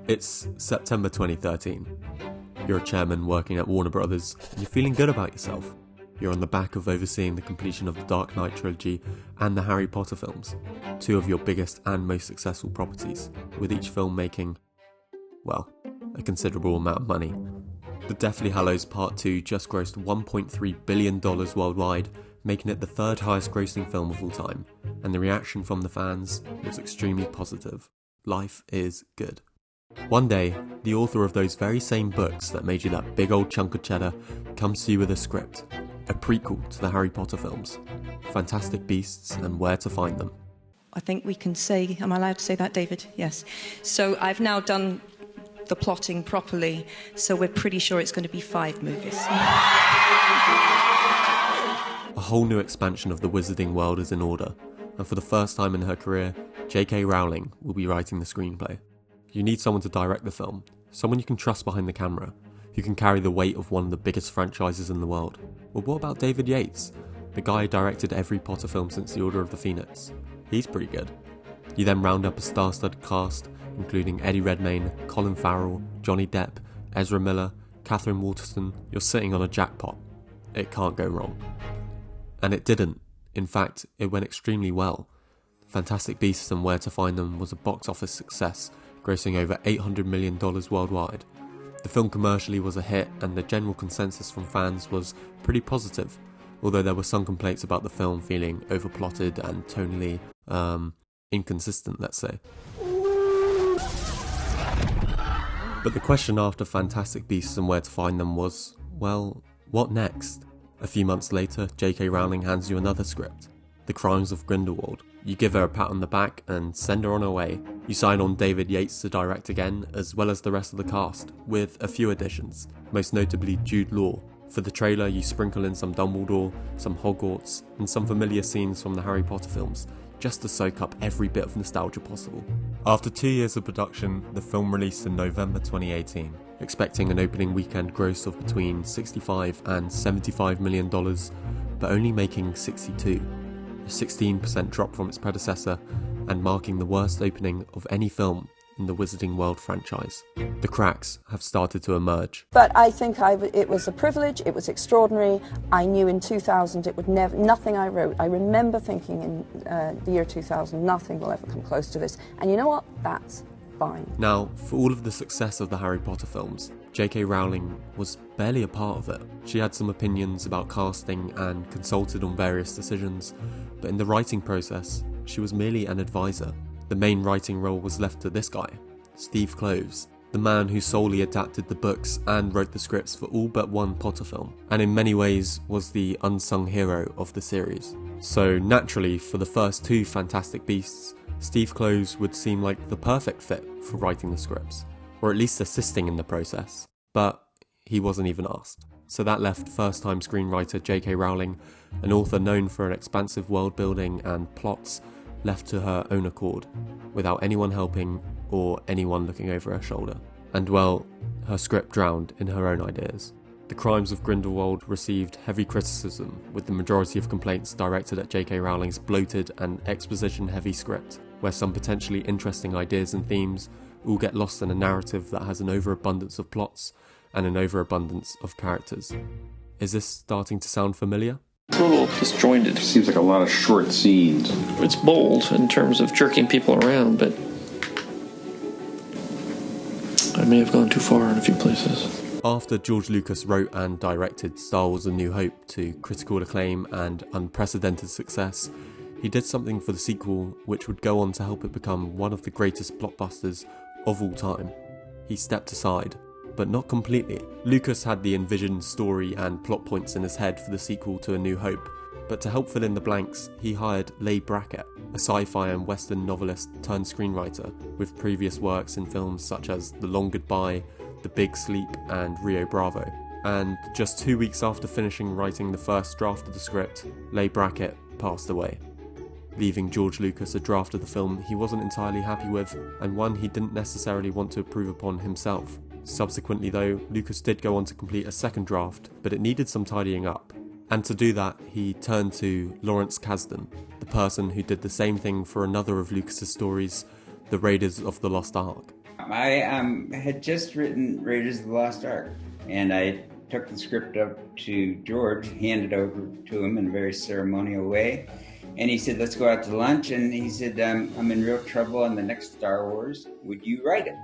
It's September 2013. You're a chairman working at Warner Brothers, and you're feeling good about yourself. You're on the back of overseeing the completion of the Dark Knight trilogy and the Harry Potter films, two of your biggest and most successful properties, with each film making, well, a considerable amount of money. The Deathly Hallows Part 2 just grossed $1.3 billion worldwide, making it the third highest grossing film of all time, and the reaction from the fans was extremely positive. Life is good. One day, the author of those very same books that made you that big old chunk of cheddar comes to you with a script, a prequel to the Harry Potter films, Fantastic Beasts and Where to Find Them. I think we can say, am I allowed to say that, David? Yes. So I've now done the plotting properly, so we're pretty sure it's going to be 5 movies. A whole new expansion of the wizarding world is in order, and for the first time in her career, JK Rowling will be writing the screenplay. You need someone to direct the film, someone you can trust behind the camera, who can carry the weight of one of the biggest franchises in the world. Well, what about David Yates, the guy who directed every Potter film since The Order of the Phoenix? He's pretty good. You then round up a star-studded cast, including Eddie Redmayne, Colin Farrell, Johnny Depp, Ezra Miller, Catherine Waterston. You're sitting on a jackpot. It can't go wrong. And it didn't. In fact, it went extremely well. Fantastic Beasts and Where to Find Them was a box office success, grossing over $800 million worldwide. The film commercially was a hit, and the general consensus from fans was pretty positive, although there were some complaints about the film feeling overplotted and tonally, inconsistent, let's say. But the question after Fantastic Beasts and Where to Find Them was, well, what next? A few months later, JK Rowling hands you another script, The Crimes of Grindelwald. You give her a pat on the back and send her on her way. You sign on David Yates to direct again, as well as the rest of the cast, with a few additions, most notably Jude Law. For the trailer, you sprinkle in some Dumbledore, some Hogwarts, and some familiar scenes from the Harry Potter films, just to soak up every bit of nostalgia possible. After 2 years of production, the film released in November 2018, expecting an opening weekend gross of between $65 and $75 million, but only making 62. A 16% drop from its predecessor, and marking the worst opening of any film in the Wizarding World franchise. The cracks have started to emerge. But I think it was a privilege, it was extraordinary. I knew in 2000 it would never, nothing I wrote, I remember thinking in the year 2000, nothing will ever come close to this. And you know what? That's fine. Now, for all of the success of the Harry Potter films, JK Rowling was barely a part of it. She had some opinions about casting and consulted on various decisions, but in the writing process, she was merely an advisor. The main writing role was left to this guy, Steve Kloves, the man who solely adapted the books and wrote the scripts for all but one Potter film, and in many ways was the unsung hero of the series. So naturally, for the first 2 Fantastic Beasts, Steve Kloves would seem like the perfect fit for writing the scripts, or at least assisting in the process, but he wasn't even asked. So that left first-time screenwriter JK Rowling, an author known for an expansive world building and plots, left to her own accord, without anyone helping or anyone looking over her shoulder. And well, her script drowned in her own ideas. The Crimes of Grindelwald received heavy criticism, with the majority of complaints directed at JK Rowling's bloated and exposition-heavy script, where some potentially interesting ideas and themes all get lost in a narrative that has an overabundance of plots and an overabundance of characters. Is this starting to sound familiar? A little disjointed. Seems like a lot of short scenes. It's bold in terms of jerking people around, but I may have gone too far in a few places. After George Lucas wrote and directed Star Wars A New Hope to critical acclaim and unprecedented success, he did something for the sequel which would go on to help it become one of the greatest blockbusters of all time. He stepped aside, but not completely. Lucas had the envisioned story and plot points in his head for the sequel to A New Hope, but to help fill in the blanks, he hired Leigh Brackett, a sci-fi and western novelist turned screenwriter with previous works in films such as The Long Goodbye, The Big Sleep and Rio Bravo. And just 2 weeks after finishing writing the first draft of the script, Leigh Brackett passed away, leaving George Lucas a draft of the film he wasn't entirely happy with, and one he didn't necessarily want to improve upon himself. Subsequently though, Lucas did go on to complete a second draft, but it needed some tidying up. And to do that, he turned to Lawrence Kasdan, the person who did the same thing for another of Lucas's stories, The Raiders of the Lost Ark. I had just written Raiders of the Lost Ark, and I took the script up to George, handed over to him in a very ceremonial way, and he said, let's go out to lunch, and he said, I'm in real trouble on the next Star Wars. Would you write it?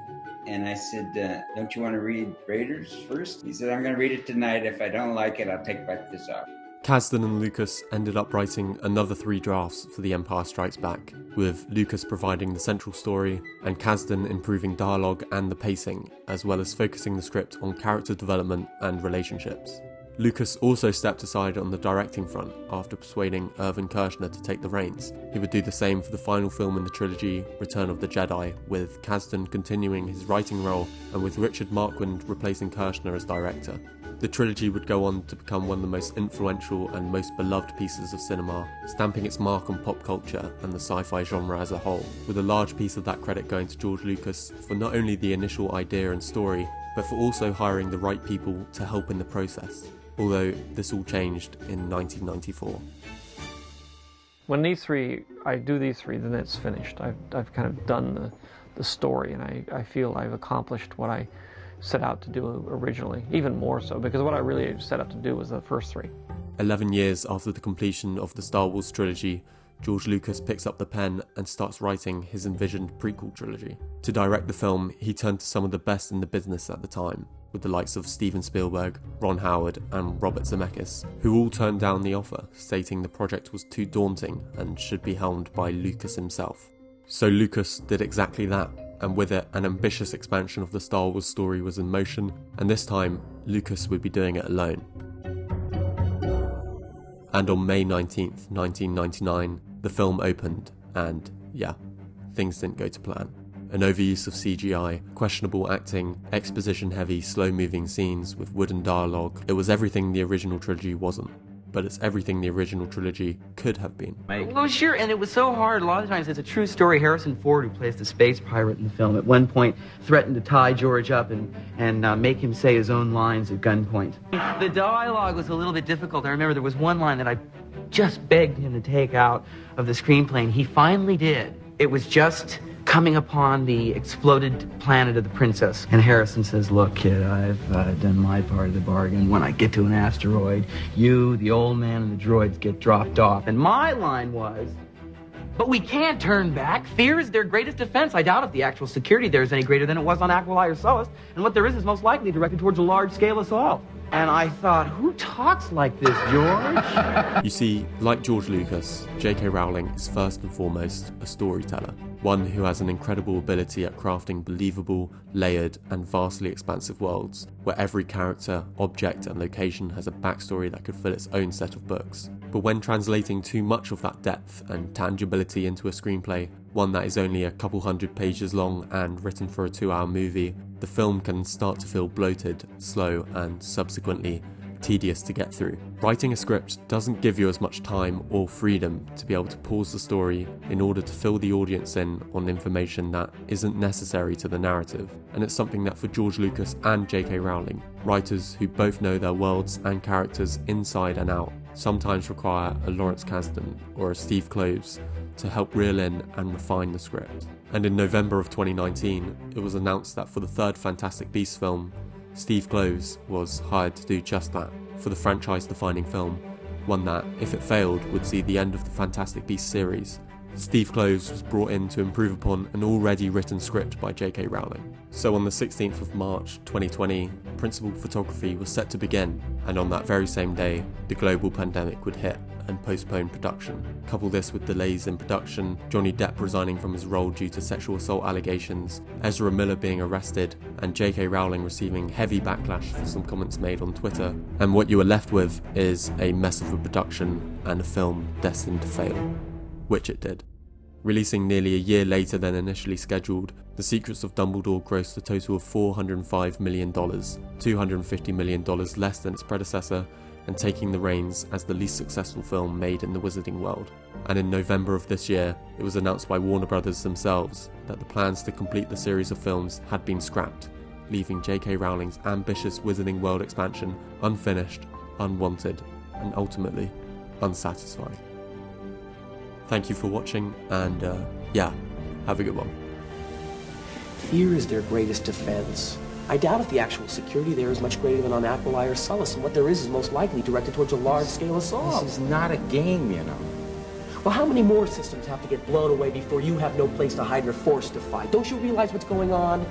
And I said, don't you want to read Raiders first? He said, I'm going to read it tonight. If I don't like it, I'll take back this off. Kasdan and Lucas ended up writing another 3 drafts for The Empire Strikes Back, with Lucas providing the central story and Kasdan improving dialogue and the pacing, as well as focusing the script on character development and relationships. Lucas also stepped aside on the directing front after persuading Irvin Kershner to take the reins. He would do the same for the final film in the trilogy, Return of the Jedi, with Kasdan continuing his writing role and with Richard Marquand replacing Kershner as director. The trilogy would go on to become one of the most influential and most beloved pieces of cinema, stamping its mark on pop culture and the sci-fi genre as a whole, with a large piece of that credit going to George Lucas for not only the initial idea and story, but for also hiring the right people to help in the process, although this all changed in 1994. When I do these 3, then it's finished. I've kind of done the story, and I feel I've accomplished what I set out to do originally, even more so, because what I really set out to do was the first 3. 11 years after the completion of the Star Wars trilogy, George Lucas picks up the pen and starts writing his envisioned prequel trilogy. To direct the film, he turned to some of the best in the business at the time, with the likes of Steven Spielberg, Ron Howard and Robert Zemeckis, who all turned down the offer, stating the project was too daunting and should be helmed by Lucas himself. So Lucas did exactly that, and with it, an ambitious expansion of the Star Wars story was in motion, and this time, Lucas would be doing it alone. And on May 19th, 1999, the film opened, and yeah, things didn't go to plan. An overuse of CGI, questionable acting, exposition-heavy, slow-moving scenes with wooden dialogue. It was everything the original trilogy wasn't, but it's everything the original trilogy could have been. Well, sure, and it was so hard. A lot of times it's a true story. Harrison Ford, who plays the space pirate in the film, at one point threatened to tie George up and make him say his own lines at gunpoint. The dialogue was a little bit difficult. I remember there was one line that I just begged him to take out of the screenplay, and he finally did. It was just coming upon the exploded planet of the princess. And Harrison says, look, kid, I've done my part of the bargain. When I get to an asteroid, you, the old man, and the droids get dropped off. And my line was, but we can't turn back. Fear is their greatest defense. I doubt if the actual security there is any greater than it was on Aquilai or Solus. And what there is most likely directed towards a large-scale assault. And I thought, who talks like this, George? You see, like George Lucas, JK Rowling is first and foremost a storyteller, one who has an incredible ability at crafting believable, layered, and vastly expansive worlds, where every character, object, and location has a backstory that could fill its own set of books. But when translating too much of that depth and tangibility into a screenplay, one that is only a couple hundred pages long and written for a 2-hour movie, the film can start to feel bloated, slow, and subsequently tedious to get through. Writing a script doesn't give you as much time or freedom to be able to pause the story in order to fill the audience in on information that isn't necessary to the narrative, and it's something that for George Lucas and JK Rowling, writers who both know their worlds and characters inside and out, sometimes require a Lawrence Kasdan or a Steve Kloves to help reel in and refine the script. And in November of 2019, it was announced that for the 3rd Fantastic Beasts film, Steve Kloves was hired to do just that, for the franchise-defining film, one that, if it failed, would see the end of the Fantastic Beasts series. Steve Kloves was brought in to improve upon an already written script by JK Rowling. So on the 16th of March 2020, principal photography was set to begin, and on that very same day, the global pandemic would hit and postpone production. Couple this with delays in production, Johnny Depp resigning from his role due to sexual assault allegations, Ezra Miller being arrested, and JK Rowling receiving heavy backlash for some comments made on Twitter, and what you are left with is a mess of a production and a film destined to fail. Which it did. Releasing nearly a year later than initially scheduled, The Secrets of Dumbledore grossed a total of $405 million, $250 million less than its predecessor, and taking the reins as the least successful film made in the wizarding world. And in November of this year, it was announced by Warner Brothers themselves that the plans to complete the series of films had been scrapped, leaving JK Rowling's ambitious wizarding world expansion unfinished, unwanted, and ultimately unsatisfying. Thank you for watching, and yeah, have a good one. Fear is their greatest defense. I doubt if the actual security there is much greater than on Aquilai or Sullus, and what there is most likely directed towards a large-scale assault. This is not a game, you know. Well, how many more systems have to get blown away before you have no place to hide and are forced to fight? Don't you realize what's going on?